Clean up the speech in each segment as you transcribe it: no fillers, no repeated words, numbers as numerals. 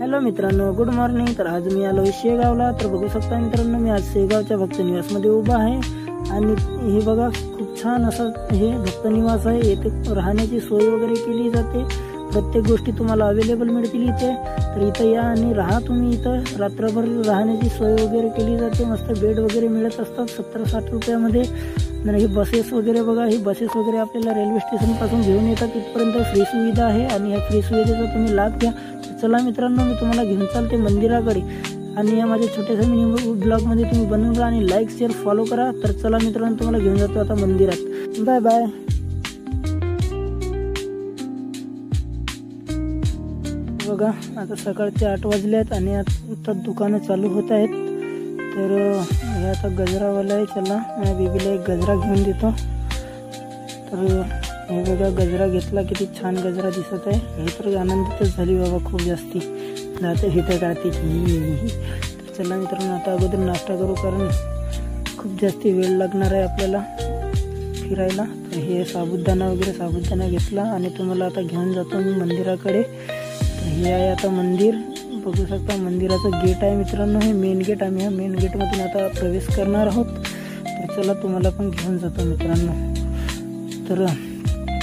Hello मित्रांनो, good morning. तर आज मी आलो शेगावला। तर बघू शकता मित्रांनो, मी आज शेगावच्या भक्त निवासमध्ये उभा आहे आणि हे बघा खूप छान असं हे भक्त निवास आहे। येथे राहण्याची सोय वगैरे केली जाते, प्रत्येक गोष्टी तुम्हाला अवेलेबल मिळतील इथे। तर इथं या आणि राहा तुम्ही। इथं रात्रभर राहण्याची सोय वगैरे केली जाते, मस्त बेड वगैरे मिळत असतात 70-60 रुपयामध्ये। आणि ही बसेस वगैरे बघा, ही बसेस वगैरे आपल्याला रेल्वे स्टेशन पासून घेऊन येतात, इथपर्यंत फ्री सुविधा आहे आणि या फ्री सुविधेचा तुम्ही लाभ घ्या। चला मित्रांनो, मी तुम्हाला घेऊन चालते मंदिराकडे आणि या माझ्या छोट्याशा मिनी ब्लॉग मध्ये तुम्ही बनवून राहा आणि लाईक शेअर फॉलो करा। तर चला मित्रांनो, तुम्हाला घेऊन जातो आता मंदिरात। Bye bye. बघा आता सकाळचे 8 वाजले आहेत आणि आता दुकानं चालू होत आहेत। तर हे आता गजरावाला आहे, चला माझ्या बेबीला एक गजरा घेऊन देतो। तर हे बघा गजरा घेतला, किती छान गजरा दिसत आहे। हे तर आनंदितच झाली बाबा खूप जास्ती। जाते हिथं काढते की। चला मित्रांनो, आता अगोदर नाश्ता करू, कारण खूप जास्ती वेळ लागणार आहे आपल्याला फिरायला। तर हे साबुदाणा घेतला आणि तुम्हाला आता घेऊन जातो मी मंदिराकडे। तर हे आहे आता मंदिर, बघू शकता मंदिराचं गेट आहे मित्रांनो, हे मेन गेट। आम्ही ह्या मेन गेटमधून आता प्रवेश करणार आहोत। तर चला तुम्हाला पण घेऊन जातो मित्रांनो। तर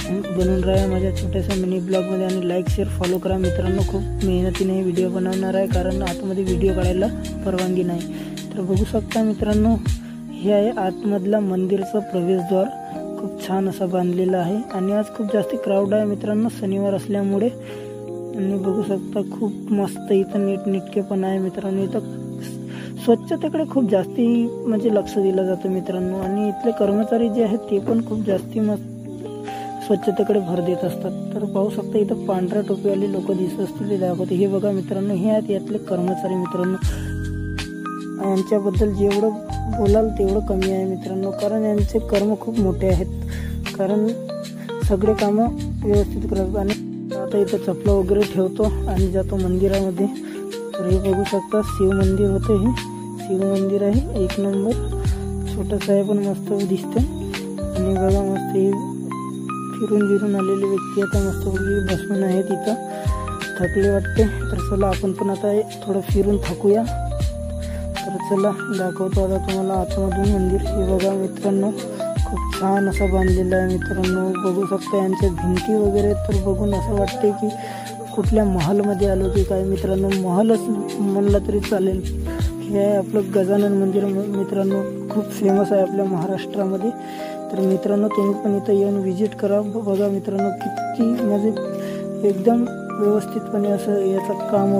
बनवून राहा माझ्या छोट्याशा मिनी ब्लॉगमध्ये आणि लाईक शेअर फॉलो करा मित्रांनो। खूप मेहनतीने व्हिडिओ बनवणार आहे, कारण आतमध्ये व्हिडिओ काढायला परवानगी नाही। तर बघू शकता मित्रांनो, हे आहे आतमधला मंदिरचं प्रवेशद्वार, खूप छान असा बांधलेला आहे आणि आज खूप जास्ती क्राऊड आहे मित्रांनो, शनिवार असल्यामुळे। आणि बघू शकता खूप मस्त इथं नीटनेटकेपणा आहे मित्रांनो। इथं स्वच्छतेकडे खूप जास्ती म्हणजे लक्ष दिलं जातं मित्रांनो आणि इथले कर्मचारी जे आहेत ते पण खूप जास्ती मस्त स्वच्छतेकडे भर देत असतात। तर पाहू शकता इथं पांढऱ्या टोपीवाले लोक दिसत असतील, ते दाखवते। हे बघा मित्रांनो, हे आहेत यातले कर्मचारी मित्रांनो। यांच्याबद्दल जेवढं बोलाल तेवढं कमी आहे मित्रांनो, कारण यांचे कर्म खूप मोठे आहेत, कारण सगळे कामं व्यवस्थित करतात। आणि आता इथं चपला वगैरे ठेवतो आणि जातो मंदिरामध्ये। तर हे बघू शकता शिव मंदिर होतं, हे शिव मंदिर आहे, 1 नंबर। छोटंसं आहे पण मस्त दिसतं। आणि बघा मस्त फिरून आलेले व्यक्ती आता मस्त बसून आहेत इथं, थकले वाटते। तर चला आपण पण आता थोडं फिरून थकूया। तर चला दाखवतो आता तुम्हाला आतमधून मंदिर। हे बघा मित्रांनो, खूप छान असं बांधलेलं आहे मित्रांनो, बघू शकता। यांच्या भिंती वगैरे तर बघून असं वाटते की कुठल्या महलमध्ये आलो की काय मित्रांनो, महलच म्हणलं तरी चालेल। हे आहे आपलं गजानन मंदिर मित्रांनो, खूप फेमस आहे आपल्या महाराष्ट्रामध्ये। तर मित्रांनो तुम्ही पण इथं येऊन व्हिजिट करा। बघा मित्रांनो किती म्हणजे एकदम व्यवस्थितपणे असं याचं काम